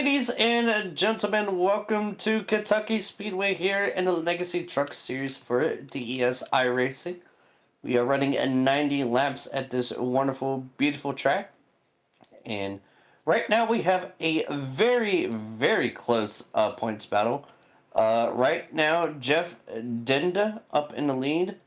Ladies and gentlemen, welcome to Kentucky Speedway here in the Legacy Truck Series for DES iRacing. We are running 90 laps at this wonderful, beautiful track. And right now we have a very, very close points battle. Right now, Jeff Denda up in the lead.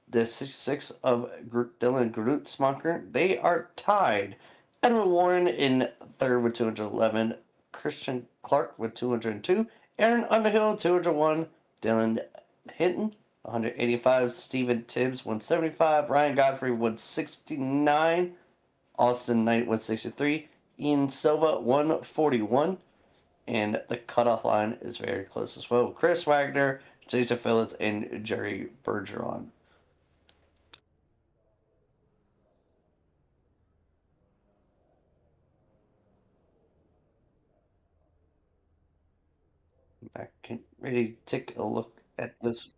The 66 of Dylan Grutzmacher. They are tied. Edwin Warren in third with 211. Christian Clark with 202. Aaron Underhill, 201. Dylan Hinton, 185. Steven Tibbs, 175. Ryan Godfrey, 169. Austin Knight, 163. Ian Silva, 141. And the cutoff line is very close as well. Chris Wagner, Jason Phillips, and Jerry Bergeron. I can really take a look at this.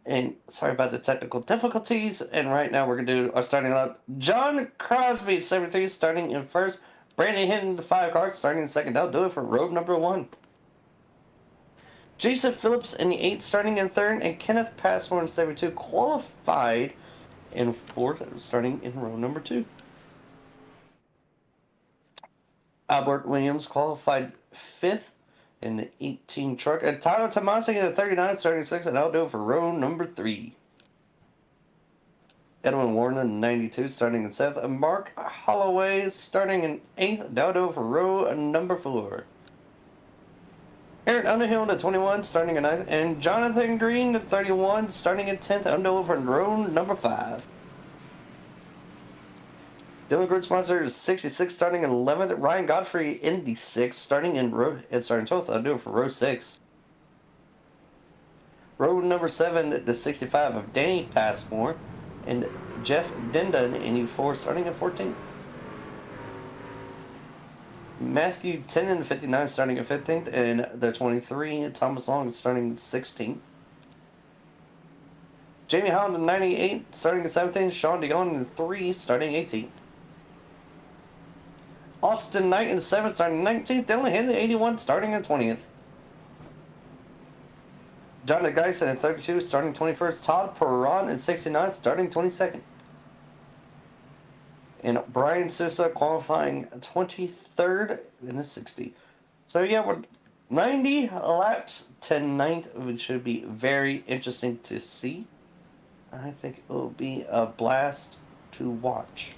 And sorry about the technical difficulties. And right now we're going to do our starting up. John Crosby at 73 starting in first. Brandon Hinton, the 5 cars, starting in second. That'll do it for road number 1. Jason Phillips in the 8 starting in third. And Kenneth Passmore in 72 qualified in fourth, starting in row number 2. Albert Williams qualified 5th in the 18 truck. And Tyler Tomasi in the 39 starting 6th. And that'll do it for row number 3. Edwin Warren in 92, starting in 7th. And Mark Holloway starting in 8th. Dowdo for row number 4. Aaron Underhill in 21, starting in 9th. And Jonathan Green in 31, starting in 10th. Underhill for row number 5. Dylan Grutzmonster is 66, starting in 11th. Ryan Godfrey in the 6th, starting in 12th. Underhill for row 6. Row number 7, the 65 of Danny Passmore. And Jeff Denda in 84, starting at 14th. Matthew Tennant in 59, starting at 15th. And the 23, Thomas Long, starting at 16th. Jamie Holland in 98, starting at 17th. Sean DeYoung in 3, starting 18th. Austin Knight in 7th, starting 19th. Dylan Hinton in 81, starting at 20th. John DeGeisen in 32, starting 21st. Todd Perron in 69, starting 22nd. And Brian Sousa qualifying 23rd in the 60. So yeah, we're 90 laps tonight, which should be very interesting to see. I think it will be a blast to watch.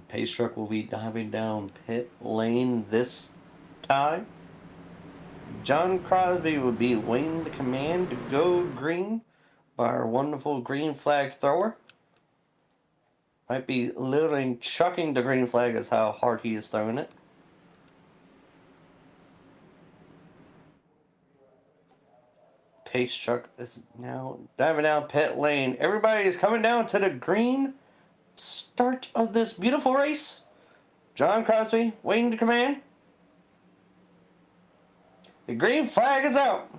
Pace truck will be diving down pit lane this time. John Crosby will be waiting the command to go green by our wonderful green flag thrower. Might be literally chucking the green flag is how hard he is throwing it. Pace truck is now diving down pit lane. Everybody is coming down to the green start of this beautiful race. John Crosby waiting to command. The green flag is out.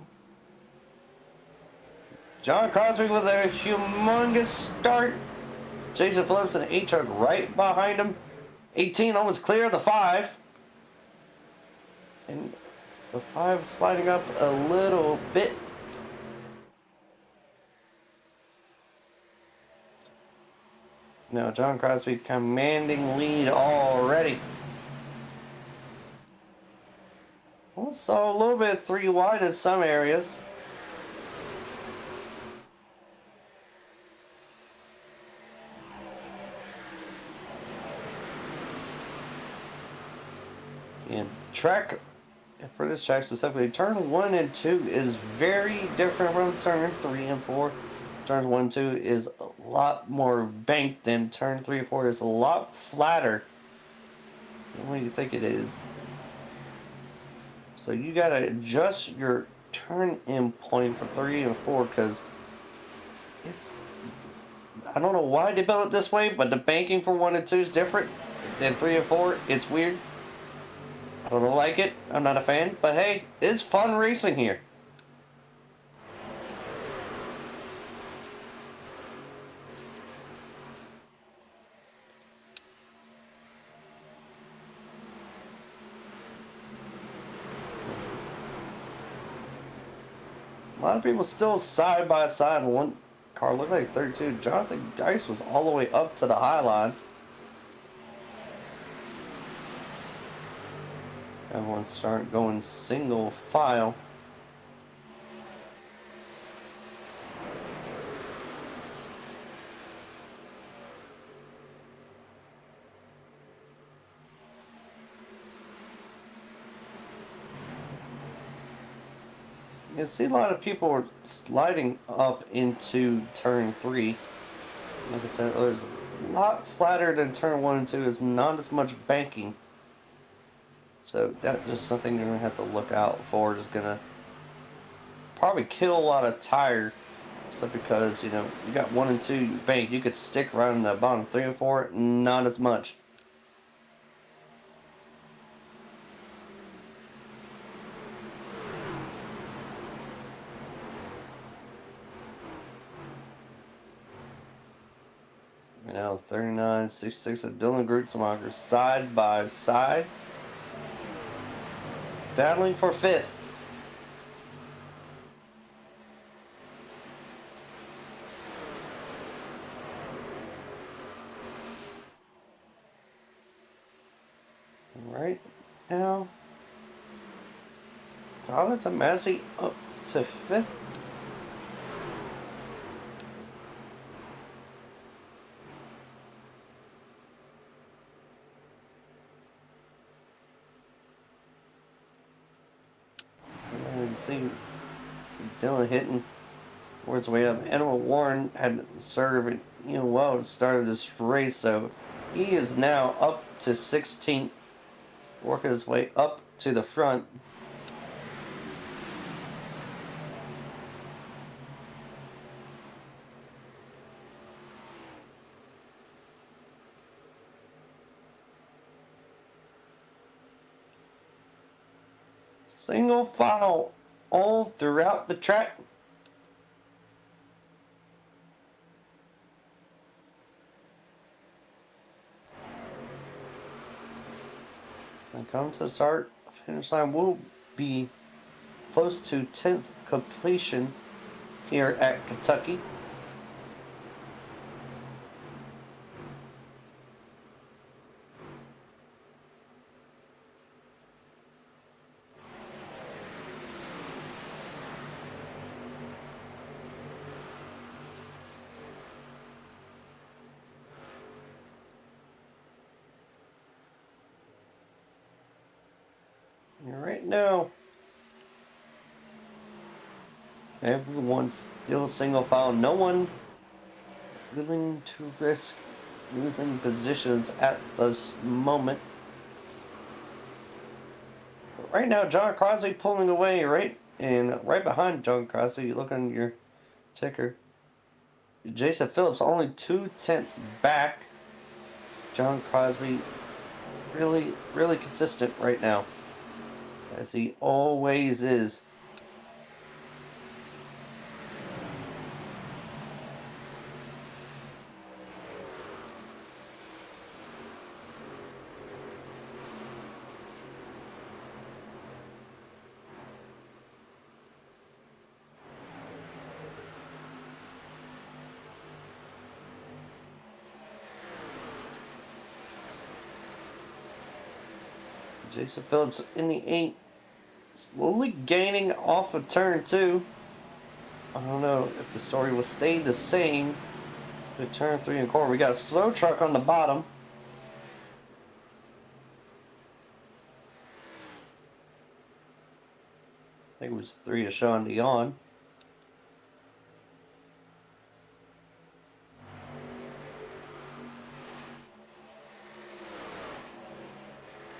John Crosby with a humongous start. Jason Phillips and 8 truck right behind him. 18 almost clear the 5. And the 5 sliding up a little bit. Now John Crosby commanding lead already. Well, saw a little bit of 3 wide in some areas. And track, for this track specifically, turn 1 and 2 is very different from turn 3 and 4. Turn 1 and 2 is a lot more banked than turn 3 and 4 is a lot flatter than what you think it is. So you gotta adjust your turn in point for 3 and 4 because it's, I don't know why they built it this way, but the banking for 1 and 2 is different than 3 and 4. It's weird. I don't like it. I'm not a fan, but hey, it's fun racing here. A lot of people still side by side. One car looked like 32. Jonathan Geis was all the way up to the high line. Everyone start going single file. You can see a lot of people are sliding up into turn 3. Like I said, there's a lot flatter than turn 1 and 2. It's not as much banking. So that's just something you're going to have to look out for. It's going to probably kill a lot of tire stuff because, you know, you got 1 and 2 bank. You could stick right in the bottom 3 and 4, not as much. And now 39, 66 of Dylan Grutzemacher side by side. Battling for 5th. Right now, Tyler Tomasi up to 5th. See Dylan hitting towards way up. Animal Warren had served well to start this race, so he is now up to 16th, working his way up to the front. Single file all throughout the track. When it comes to the start, finish line will be close to 10th completion here at Kentucky. And right now, everyone's still single file. No one willing to risk losing positions at this moment. But right now, John Crosby pulling away, right? And right behind John Crosby, you look on your ticker. Jason Phillips only 2 tenths back. John Crosby really, really consistent right now, as he always is. Jason Phillips in the 8, slowly gaining off of turn 2. I don't know if the story will stay the same to turn 3 and 4. We got a slow truck on the bottom. I think it was 3 to Sean Dion.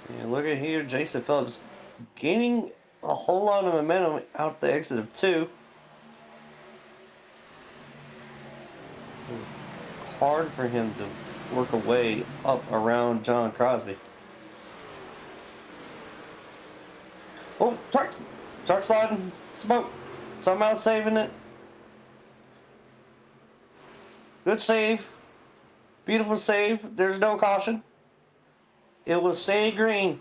And look at here, Jason Phillips gaining a whole lot of momentum out the exit of 2. It's hard for him to work a way up around John Crosby. Oh, truck sliding, smoke, somehow saving it. Good save, beautiful save. There's no caution. It will stay green.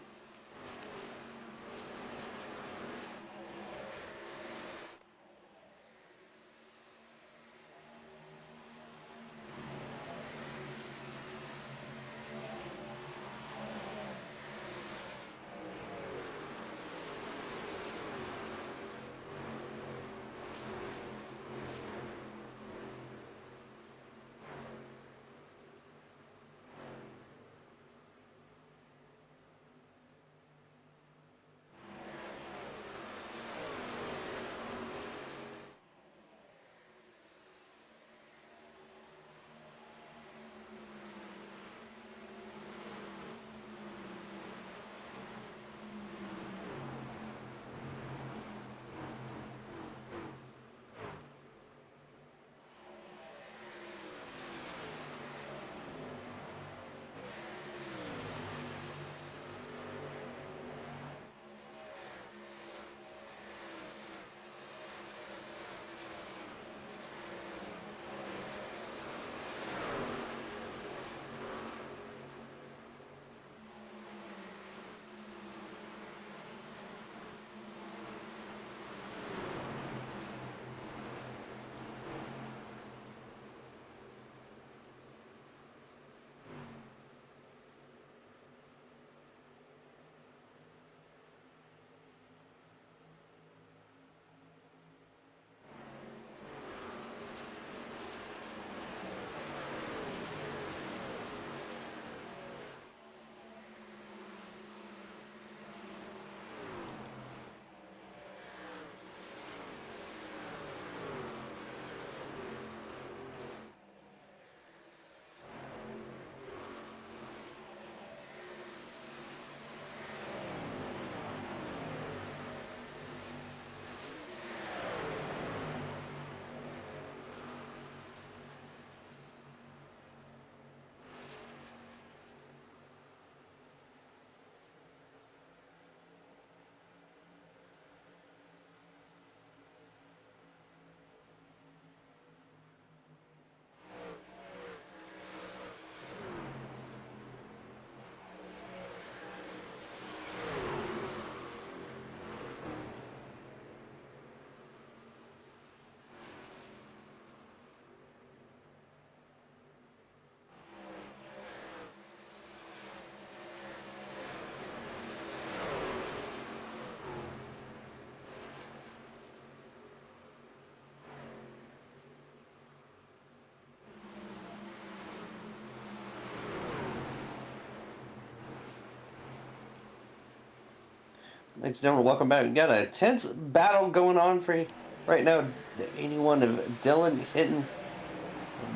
Ladies and gentlemen, welcome back. We got a tense battle going on for right now. The 81 of Dylan hitting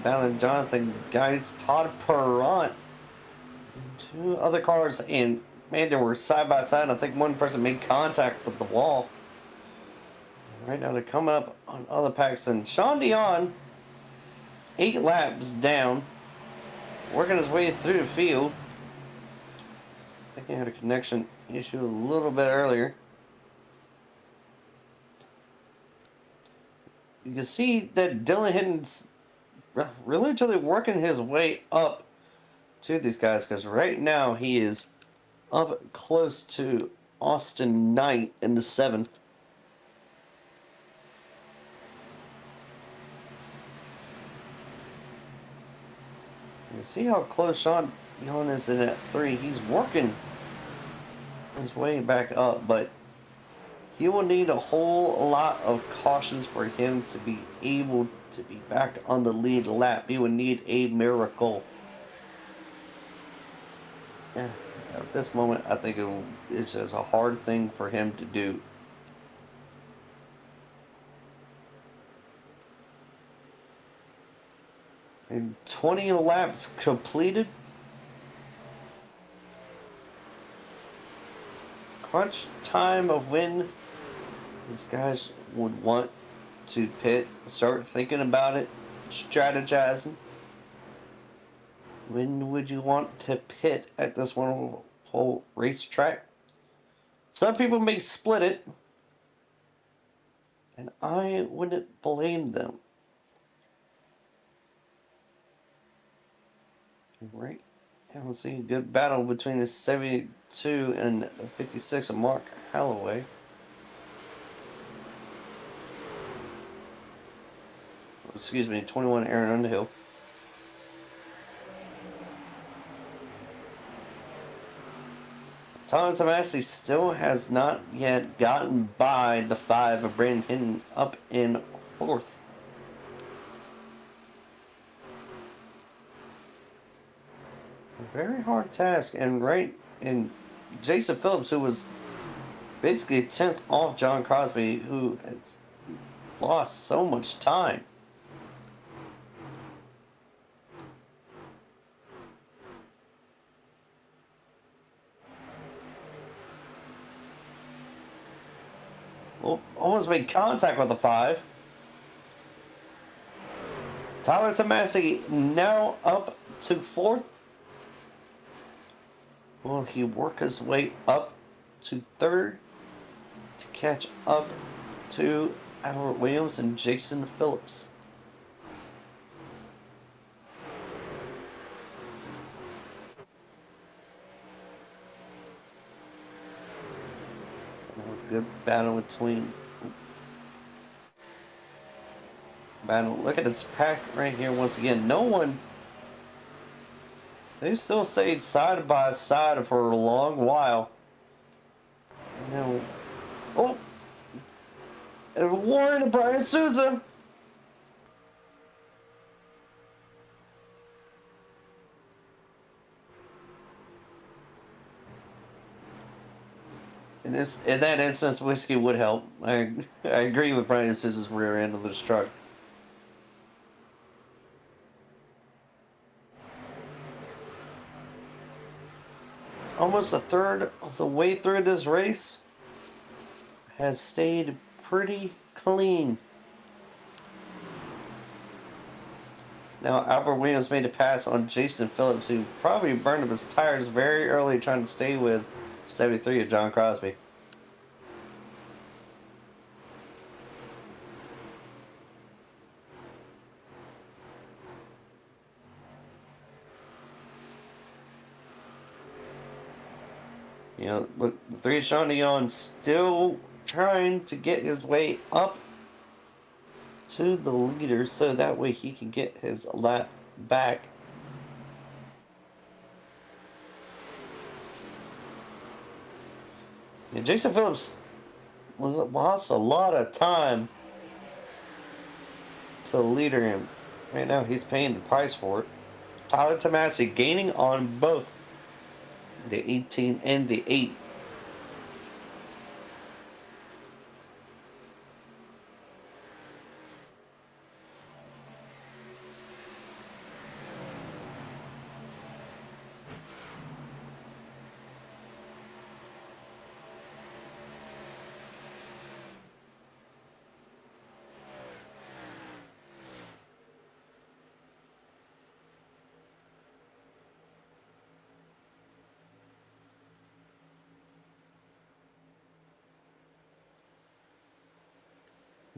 Bound and Jonathan guys Todd Perrant. Two other cars, and man, they were side by side. I think one person made contact with the wall. And right now they're coming up on other packs, and Sean Dion, 8 laps down, working his way through the field. I think he had a connection issue a little bit earlier. You can see that Dylan Hinton's really working his way up to these guys, because right now he is up close to Austin Knight in the 7. You see how close Sean Dion is in at 3. He's working his way back up, but he will need a whole lot of cautions for him to be able to be back on the lead lap. He would need a miracle. Yeah, at this moment, I think it's just a hard thing for him to do. And 20 laps completed. Crunch time of when these guys would want to pit, start thinking about it, strategizing. When would you want to pit at this whole racetrack? Some people may split it, and I wouldn't blame them. Right. Yeah, we'll see a good battle between the 72 and 56 of Mark Holloway. Excuse me, 21 Aaron Underhill. Thomas Tomasi still has not yet gotten by the 5 of Brandon Hinton up in 4th. A very hard task, and Jason Phillips, who was basically 10th off John Crosby, who has lost so much time. Well, almost made contact with the 5. Tyler Tomasi now up to 4th. Will he work his way up to 3rd to catch up to Albert Williams and Jason Phillips? Good battle between. Look at this pack right here once again. No one. They still stayed side by side for a long while. Oh, and Warren and Brian Souza. In that instance, whiskey would help. I agree with Brian Souza's rear end of this truck. Almost a third of the way through this race has stayed pretty clean. Now, Albert Williams made a pass on Jason Phillips, who probably burned up his tires very early trying to stay with 73 of John Crosby. You know, look, the 3 of Sean Dion still trying to get his way up to the leader so that way he can get his lap back. Yeah, Jason Phillips lost a lot of time to the leader, and right now he's paying the price for it. Tyler Tomasi gaining on both the 18 and the 8.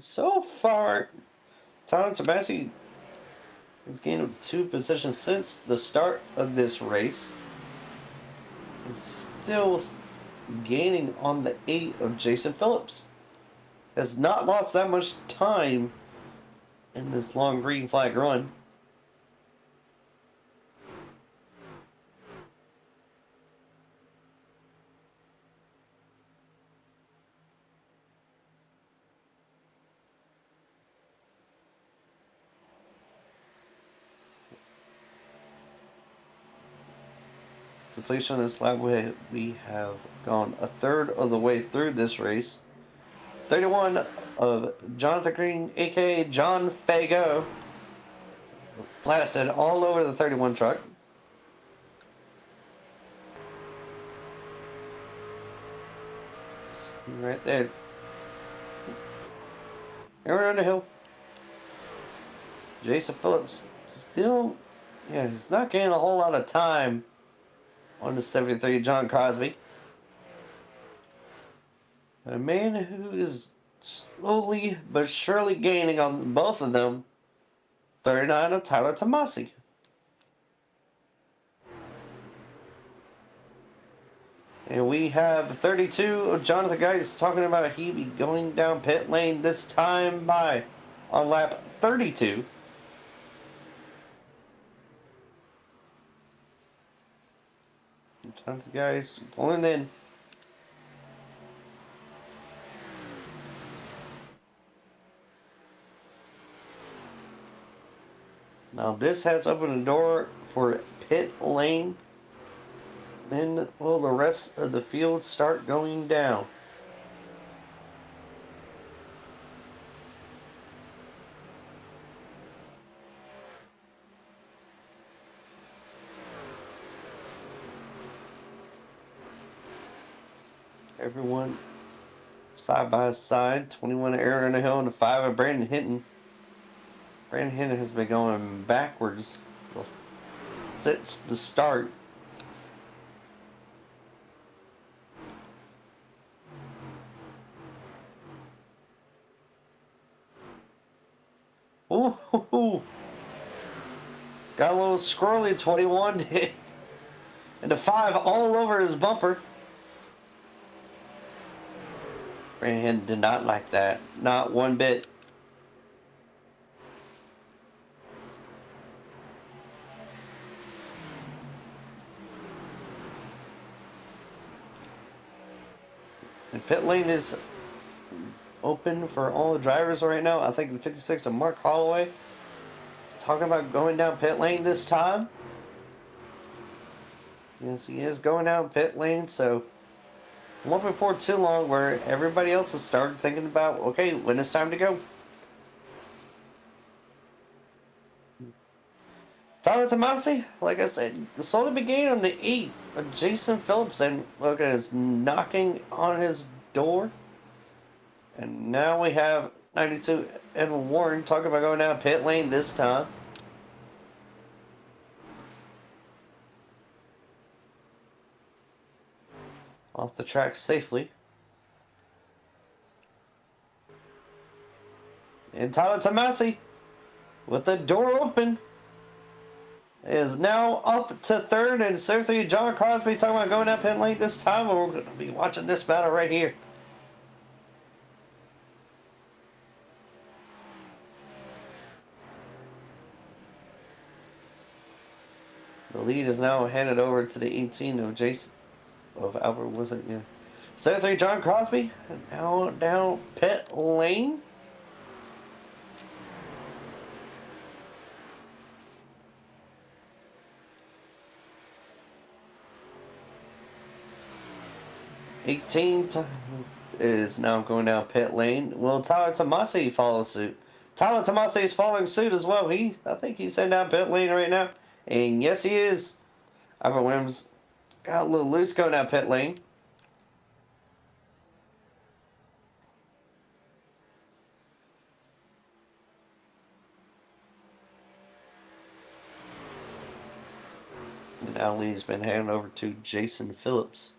So far, Tyler Tabassi has gained 2 positions since the start of this race. And still gaining on the 8 of Jason Phillips. Has not lost that much time in this long green flag run. Completion of this lap, we have gone a third of the way through this race. 31 of Jonathan Green, aka John Fago, blasted all over the 31 truck. Right there. Aaron on the hill. Jason Phillips still, yeah, he's not getting a whole lot of time on the 73 John Crosby. A man who is slowly but surely gaining on both of them. 39 of Tyler Tomasi. And we have 32 of Jonathan Geis talking about he be going down pit lane this time by on lap 32. Jonathan Geis pulling in. Now this has opened the door for pit lane. Then will the rest of the field start going down? Everyone side by side. 21 Aaron on the hill and the 5 of Brandon Hinton. Brandon Hinton has been going backwards since the start. Ooh, got a little squirrely. 21 and the 5 all over his bumper. Brandon Hinton did not like that, not one bit. And pit lane is open for all the drivers right now. I think 56 of Mark Holloway is talking about going down pit lane this time. Yes, he is going down pit lane, so won't be for too long where everybody else has started thinking about, okay, when it's time to go. Tyler Tomasi, like I said, slowly began on the 8 of Jason Phillips, and look at his knocking on his door. And now we have 92 Edwin Warren talking about going down pit lane this time. Off the track safely. And Tyler Tomasi, with the door open, is now up to third, and certainly John Crosby talking about going down pit lane this time. We're going to be watching this battle right here. The lead is now handed over to the 18 of Jason of Albert, was it? Yeah. 73 John Crosby now down pit lane. Is now going down pit lane. Will Tyler Tomasi follow suit? Tyler Tomasi is following suit as well. I think he's heading down pit lane right now. And yes, he is. Albert Williams got a little loose going down pit lane. And now lead's been handed over to Jason Phillips.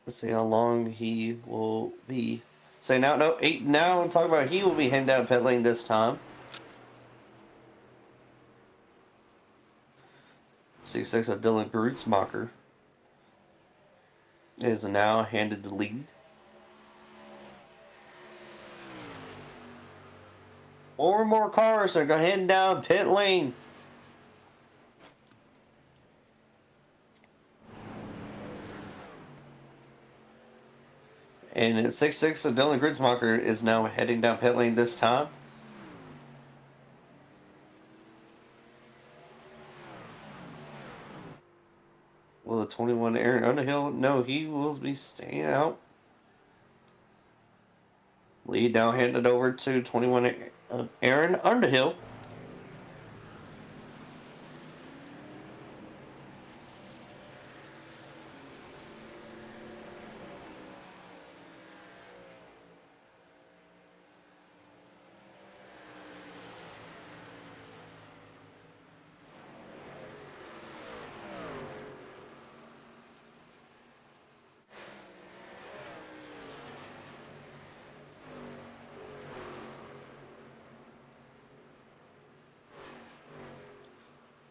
Let's see how long he will be Say now, no, 8 now. And talk about he will be heading down pit lane this time. 66 of Dylan Grutzmacher is now handed the lead. Four more cars are going heading down pit lane. And at 6-6, so Dylan Grutzmacher is now heading down pit lane this time. Will the 21 Aaron Underhill? No, he will be staying out. Lead now handed over to 21 Aaron Underhill.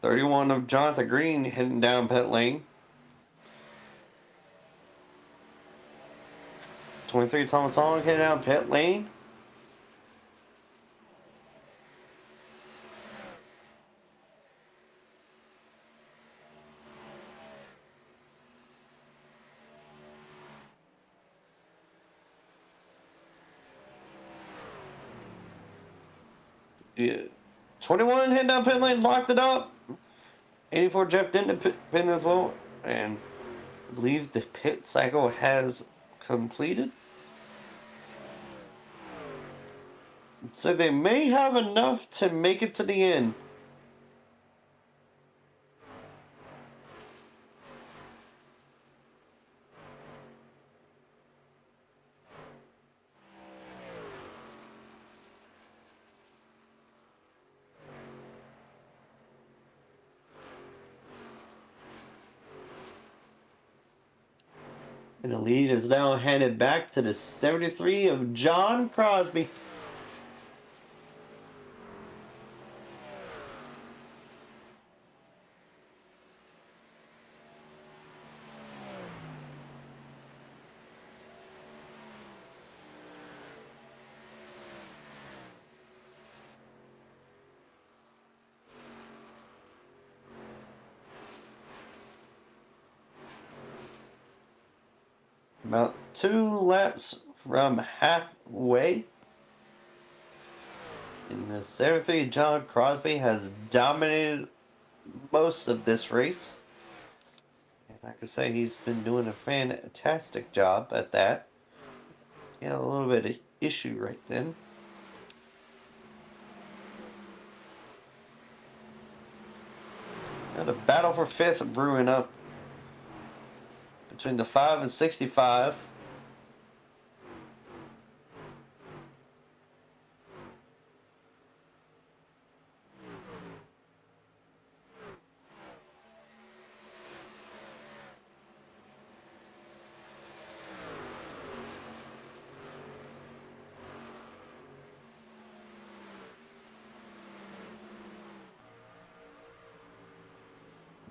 .31 of Jonathan Green heading down pit lane. 23 Thomas Long heading down pit lane. Yeah. 21 heading down pit lane, locked it up. 84 Jeff Denton pin as well. And I believe the pit cycle has completed. So they may have enough to make it to the end. And the lead is now handed back to the 73 of John Crosby. About 2 laps from halfway. In the 73, John Crosby has dominated most of this race. And I can say he's been doing a fantastic job at that. Yeah, a little bit of issue right then. Now the battle for 5th brewing up between the 5 and 65.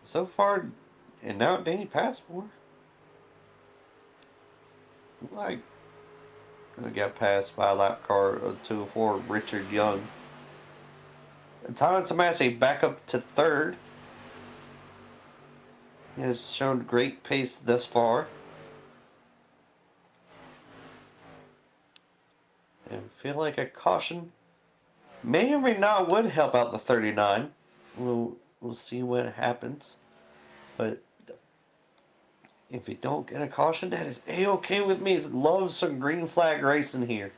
So far, and now Danny Passmore. Like, I got passed by lap car 204 Richard Young. And Tyler Tomasi back up to 3rd. He has shown great pace thus far. And feel like a caution may or may not would help out the 39. We'll see what happens. But if you don't get a caution, that is A-okay with me. Love some green flag racing here.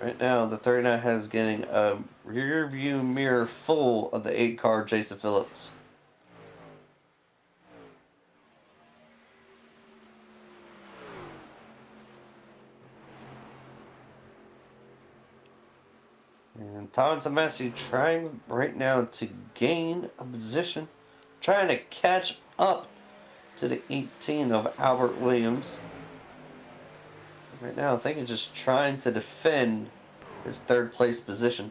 Right now, the 39 has getting a rear view mirror full of the 8 car Jason Phillips. And Tom Messi trying right now to gain a position, trying to catch up to the 18 of Albert Williams. Right now, I think he's just trying to defend his third place position.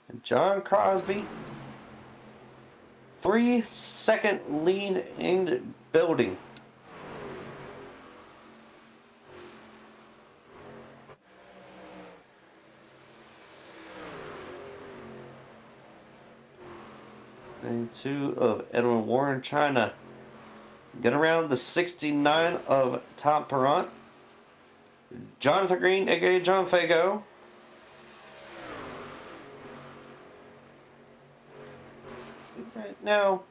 And John Crosby, 3-second lead in building. And 2 of Edwin Warren trying to get around the 69 of Tom Perrant. Jonathan Green, aka John Fago. Right now,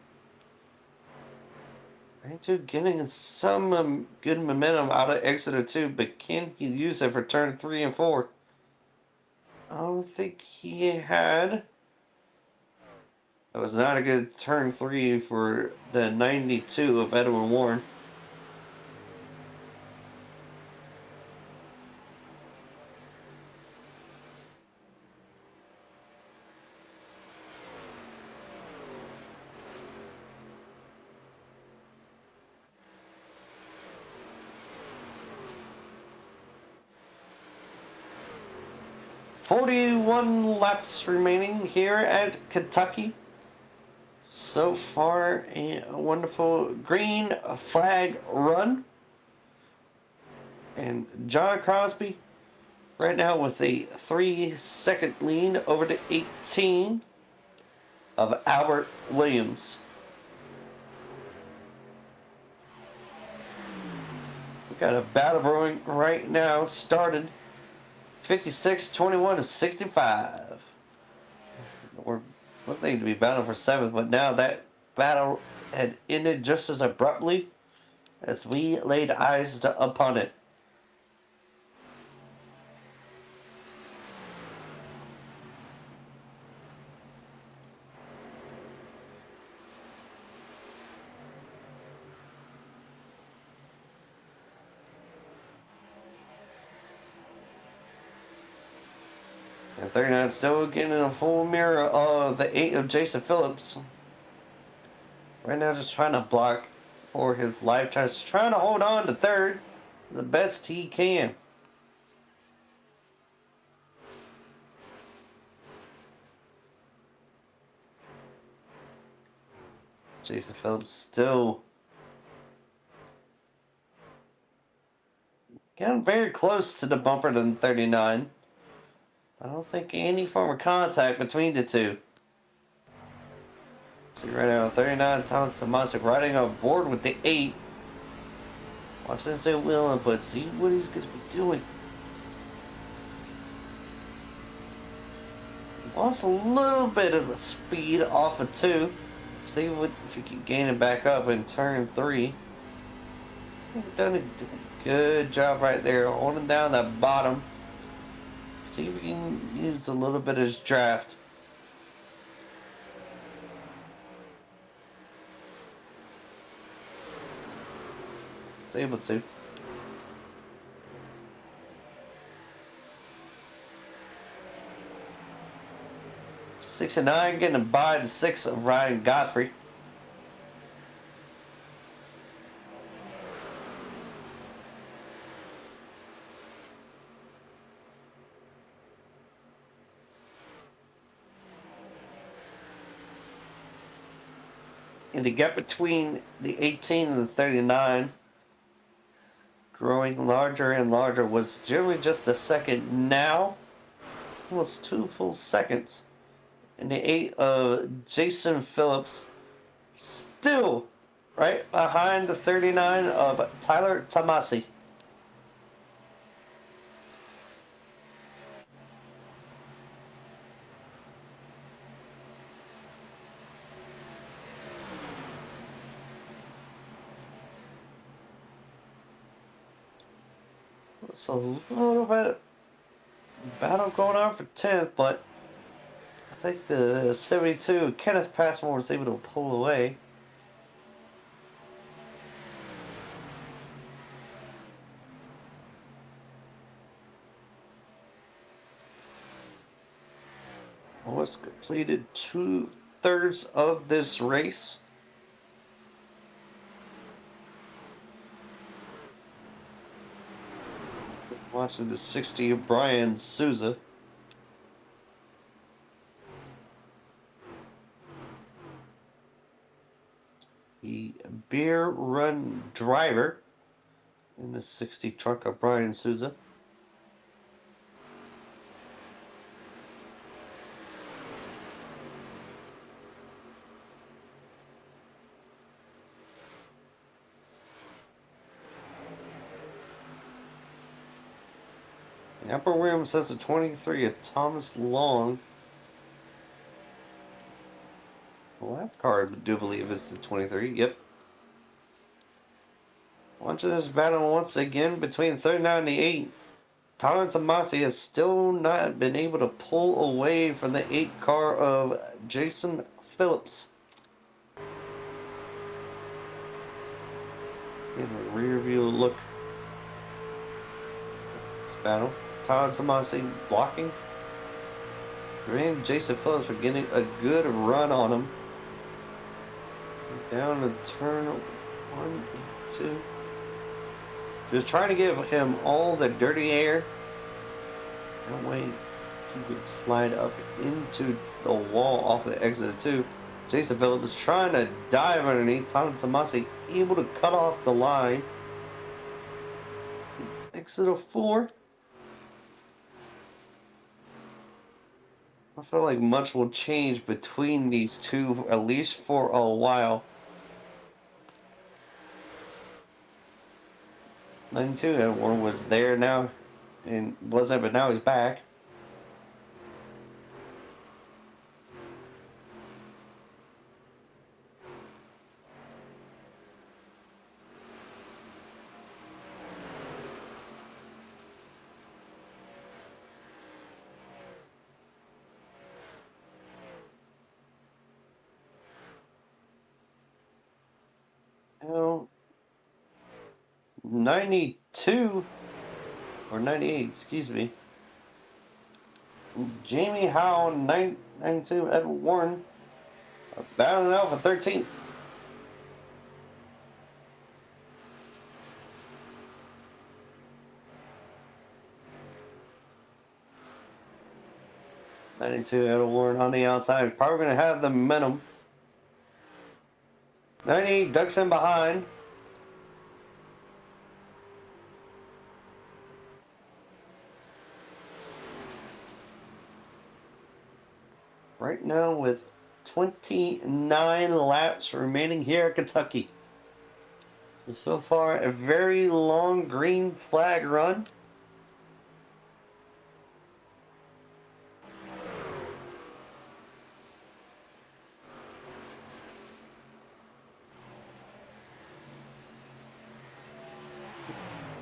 I2 getting some good momentum out of Exeter 2, but can he use it for turn 3 and 4? I don't think he had. That was not a good turn 3 for the 92 of Edwin Warren. "41 laps remaining here at Kentucky. So far, a wonderful green flag run. And John Crosby right now with a 3-second lead over the 18 of Albert Williams. We got a battle brewing right now, started 56-21 to 65. We're looking to be battling for 7th, but now that battle had ended just as abruptly as we laid eyes upon it. And 39 still getting a full mirror of the 8 of Jason Phillips. Right now just trying to block for his life. Trying to hold on to 3rd the best he can. Jason Phillips still getting very close to the bumper than 39. I don't think any form of contact between the two. See right now, 39, Thomas Tomasic riding on board with the 8. Watch this wheel input, see what he's going to be doing. Lost a little bit of the speed off of 2. See if he can gain it back up in turn 3. He's done a good job right there, holding down that bottom. See if he can use a little bit of his draft. It's able to. Six and 9 getting by the 6 of Ryan Godfrey. And the gap between the 18 and the 39 growing larger and larger. Was generally just a second, now almost 2 full seconds. And the 8 of Jason Phillips still right behind the 39 of Tyler Tomasi. It's a little bit of battle going on for 10th, but think the 72, Kenneth Passmore was able to pull away. Almost completed 2/3 of this race. Watching the 60 of Brian Souza. The beer run driver in the 60 truck of Brian Souza. The Upper Williams says the 23 of Thomas Long. The lap card, I do believe, is the 23. Yep. Watching this battle once again between 39 and the 8. Tyler Tomasi has still not been able to pull away from the 8 car of Jason Phillips. In a rear view look. This battle. Tyler Tomasi blocking. And Jason Phillips are getting a good run on him. Down to turn 1, 2. Just trying to give him all the dirty air. That way he could slide up into the wall off the exit of 2. Jason Phillips is trying to dive underneath. Tom Tomasi able to cut off the line. The exit of 4. I feel like much will change between these two, at least for a while. 92, Edward was there now, and wasn't, but now he's back. Now, 92 or 98, excuse me. Jamie Howe, 92, Edward Warren, are battling out for 13th. Edward Warren on the outside, probably going to have the momentum. 98 ducks in behind. Right now with 29 laps remaining here at Kentucky. So far, a very long green flag run.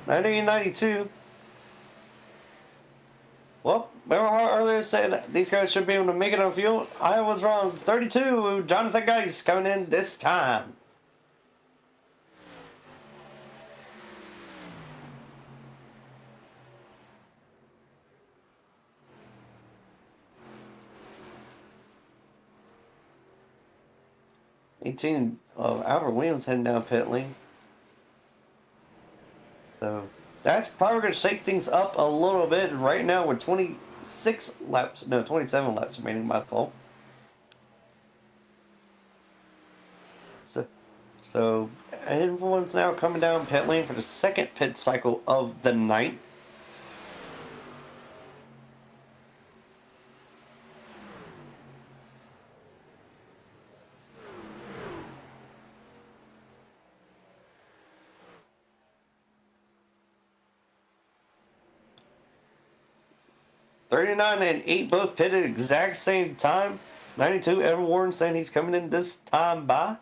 $19.92. Well, remember how earlier I said these guys should be able to make it on fuel? I was wrong. 32, Jonathan Geis coming in this time. Albert Williams heading down pit lane. So that's probably going to shake things up a little bit. Right now we're 27 laps remaining, my fault. So everyone's now coming down pit lane for the second pit cycle of the night. $39 and $8 both pitted at exact same time. 92, Evan Warren saying he's coming in this time by.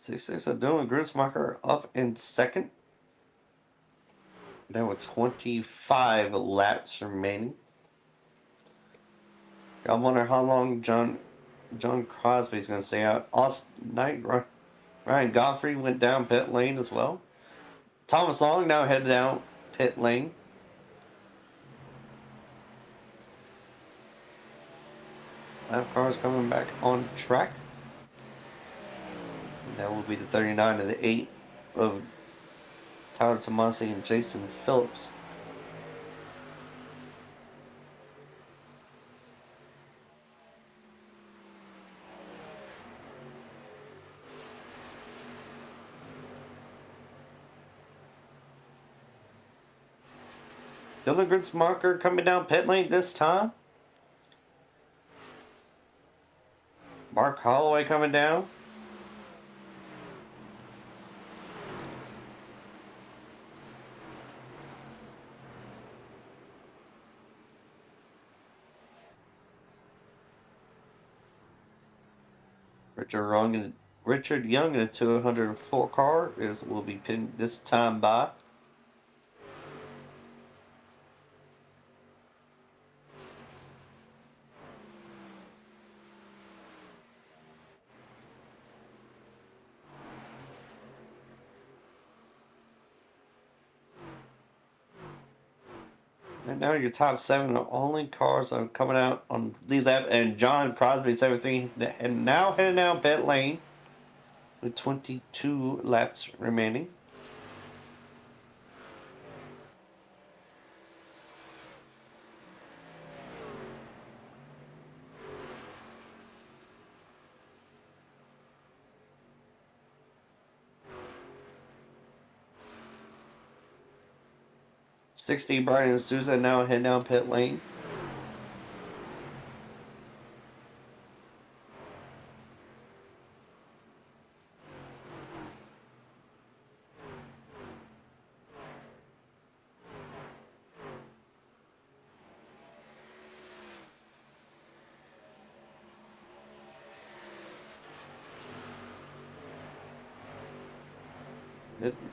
66 of Dylan Grunsmacher up in second. Now with 25 laps remaining. I wonder how long John Crosby's going to stay out. Ryan Godfrey went down pit lane as well. Thomas Long now headed down pit lane. Lap cars coming back on track. That will be the 39 of the 8 of Tyler Tomasi and Jason Phillips. Dylan Grunsmacher coming down pit lane this time. Mark Holloway coming down. Richard Young in a 204 car will be pinned this time by. And now your top 7 only cars are coming out on lead lap, and John Crosby's everything, and now heading down pit lane with 22 laps remaining. '60 Brian Souza now heading down pit lane.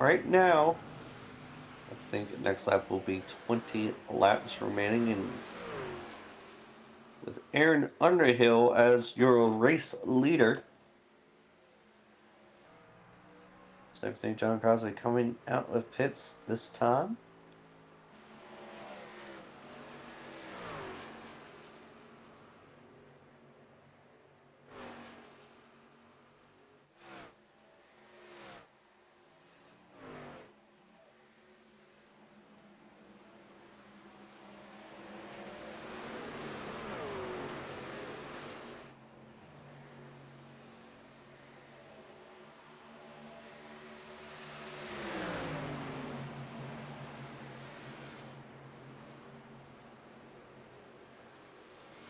Right now, I think next lap will be 20 laps remaining, and with Aaron Underhill as your race leader. So everything John Crosby coming out of pits this time.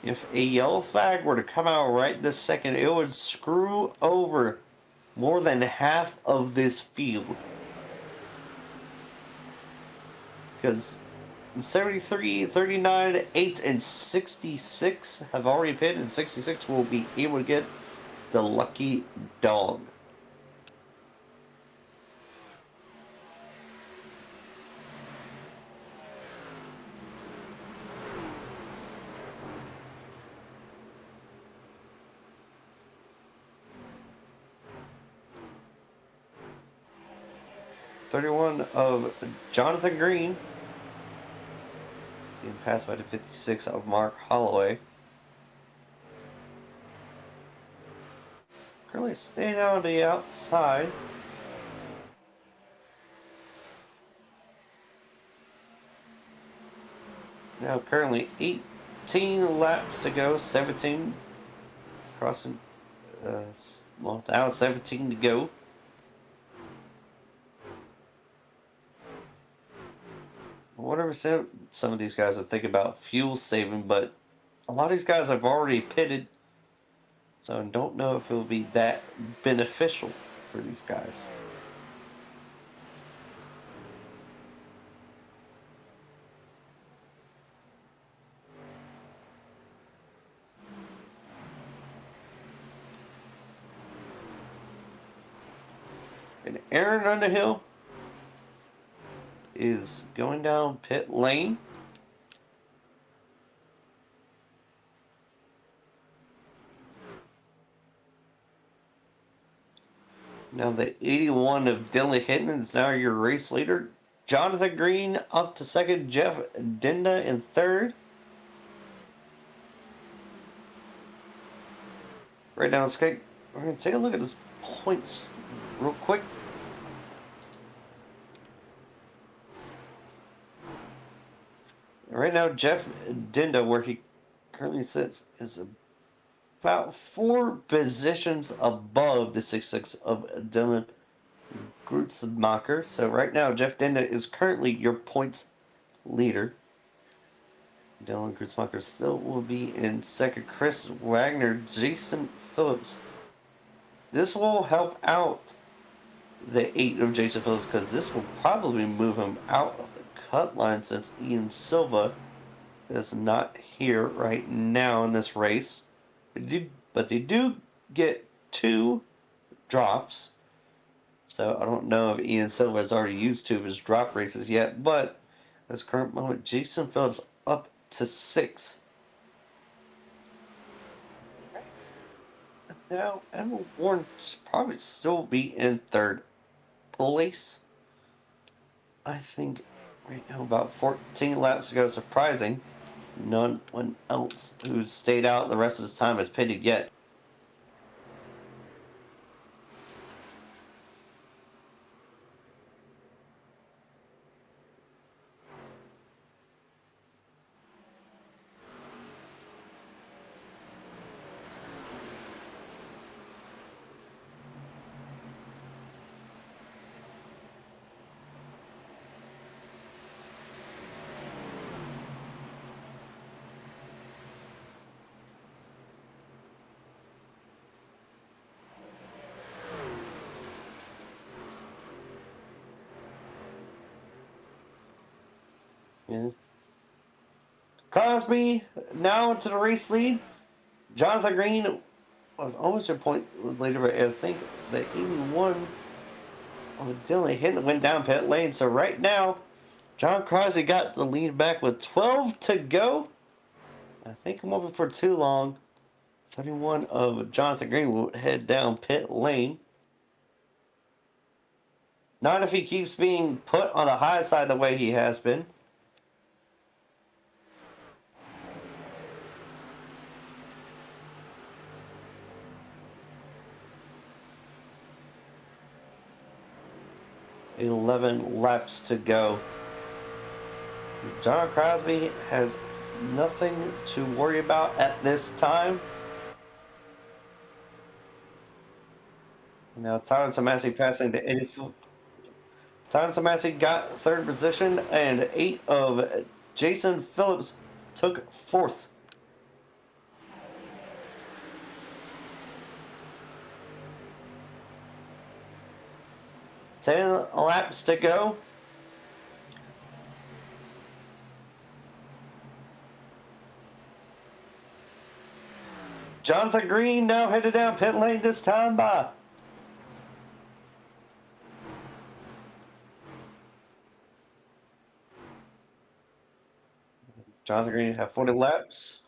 If a yellow flag were to come out right this second, it would screw over more than half of this field. Because 73, 39, 8, and 66 have already pitted, and 66 will be able to get the lucky dog. '31 of Jonathan Green being passed by the '56 of Mark Holloway. Currently staying out on the outside. Now currently 18 laps to go, 17 crossing, well, now 17 to go. Whatever some of these guys are thinking about fuel saving, but a lot of these guys have already pitted, so I don't know if it will be that beneficial for these guys. And Aaron Underhill is going down pit lane. Now the 81 of Dylan Hinton is now your race leader. Jonathan Green up to second. Jeff Dinda in third. Right now, we're going to take a look at his points real quick. Right now, Jeff Dinda, where he currently sits, is about 4 positions above the 6'6" of Dylan Grutzmacher. So right now, Jeff Dinda is currently your points leader. Dylan Grutzmacher still will be in second. Chris Wagner, Jason Phillips. This will help out the 8 of Jason Phillips because this will probably move him out of the cut line since Ian Silva is not here right now in this race. But they do get 2 drops. So I don't know if Ian Silva has already used 2 of his drop races yet. But at this current moment, Jason Phillips up to 6. Now, Edward Warren probably still be in third place. I think right now, about 14 laps ago, surprising. No one else who stayed out the rest of this time has pitted yet. Yeah. Cosby now into the race lead. Jonathan Green was almost a point later, but I think the 81 on Dylan Hinton went down pit lane. So right now, John Crosby got the lead back with 12 to go. I think I'm over for too long. 31 of Jonathan Green will head down pit lane. Not if he keeps being put on the high side the way he has been. $11 laps to go. John Crosby has nothing to worry about at this time. Now Tyler Tomasi passing to 84. Tyler Tomasi got third position, and 8 of Jason Phillips took fourth. Ten laps to go. Jonathan Green now headed down pit lane this time by Jonathan Green have 40 laps.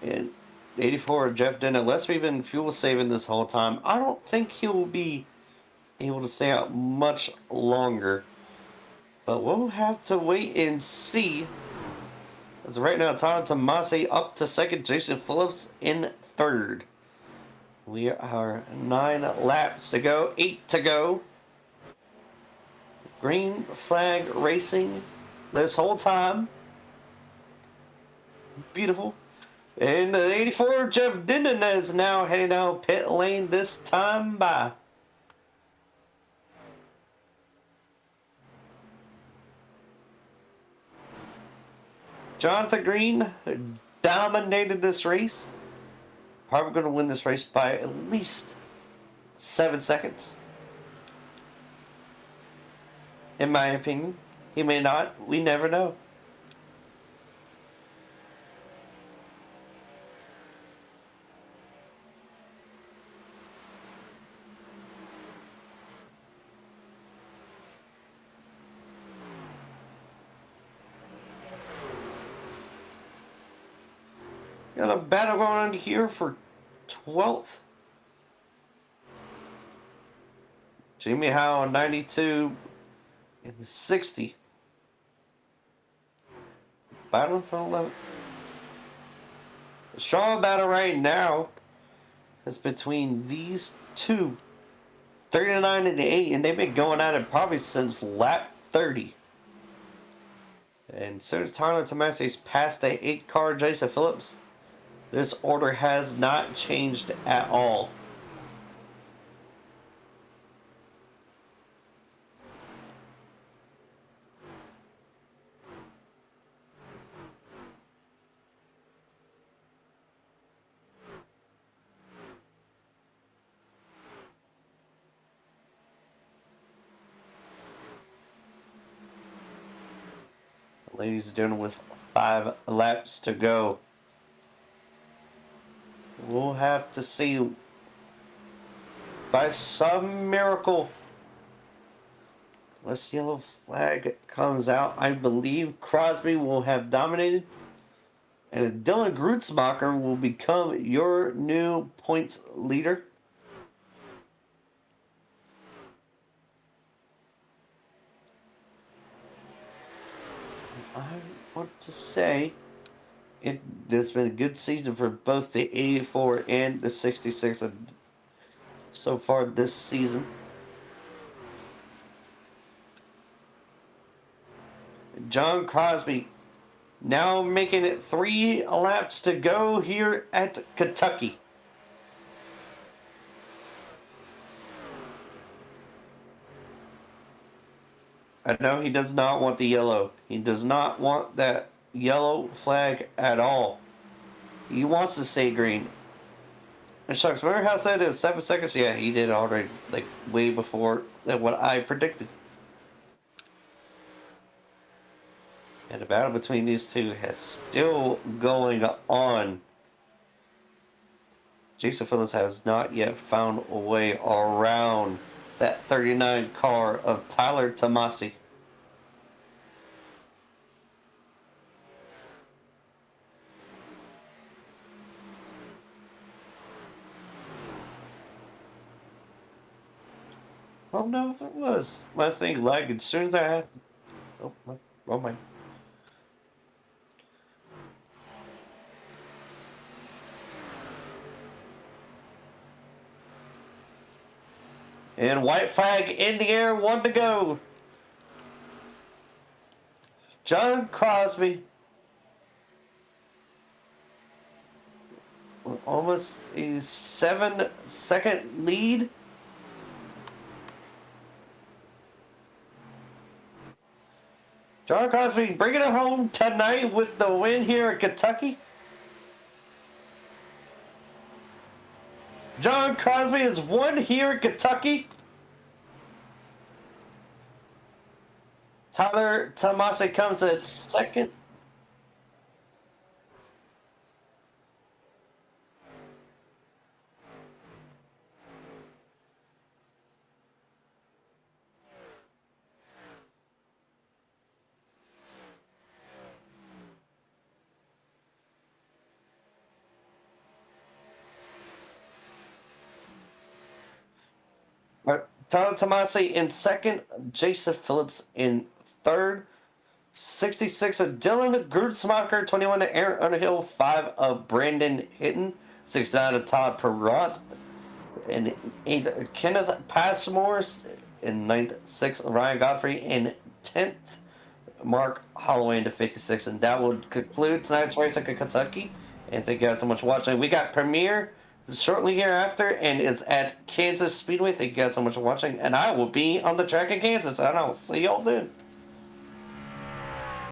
And 84 Jeff Denton, unless we've been fuel saving this whole time, I don't think he will be able to stay out much longer. But we'll have to wait and see. As right now, Tyler Tomasi up to second, Jason Phillips in third. We are 9 laps to go, 8 to go. Green flag racing this whole time. Beautiful. And the 84, Jeff Dinden is now heading down pit lane this time by. Jonathan Green dominated this race. Probably going to win this race by at least 7 seconds. in my opinion. He may not. We never know. Got a battle going on here for 12th. Jimmy Howe 92 and 60. Battle for 11th. The strong battle right now is between these two. 39 and 8, and they've been going at it probably since lap 30. And soon as Tyler Tomasi's past the 8 car Jason Phillips, this order has not changed at all. Ladies and gentlemen, with 5 laps to go, we'll have to see, by some miracle, this yellow flag comes out. I believe Crosby will have dominated, and Dylan Grutzmacher will become your new points leader. I want to say there's been a good season for both the 84 and the 66 so far this season. John Crosby now making it 3 laps to go here at Kentucky. I know he does not want the yellow. He does not want that yellow flag at all. He wants to stay green. And shucks, remember how I said it was 7 seconds? Yeah, he did already, like, way before what I predicted. And the battle between these two is still going on. Jason Phillips has not yet found a way around that 39 car of Tyler Tomasi. I don't know if it was. My thing lagged as soon as I had. Oh my. And white flag in the air, 1 to go. John Crosby. With almost a 7-second lead. John Crosby bringing it home tonight with the win here at Kentucky. John Crosby has won here at Kentucky. Tyler Tomasi comes at second. Tyler Tomasi in second, Jason Phillips in third, 66 of Dylan Grutzmacher, 21 of Aaron Underhill, 5 of Brandon Hitton, 69 of Todd Perrott, and 8th Kenneth Passmore, in 9th, 6th Ryan Godfrey, and 10th Mark Holloway into 56. And that would conclude tonight's race at Kentucky. And thank you guys so much for watching. We got premiere shortly hereafter, and it's at Kansas Speedway. Thank you guys so much for watching, and I will be on the track in Kansas, and I'll see y'all then.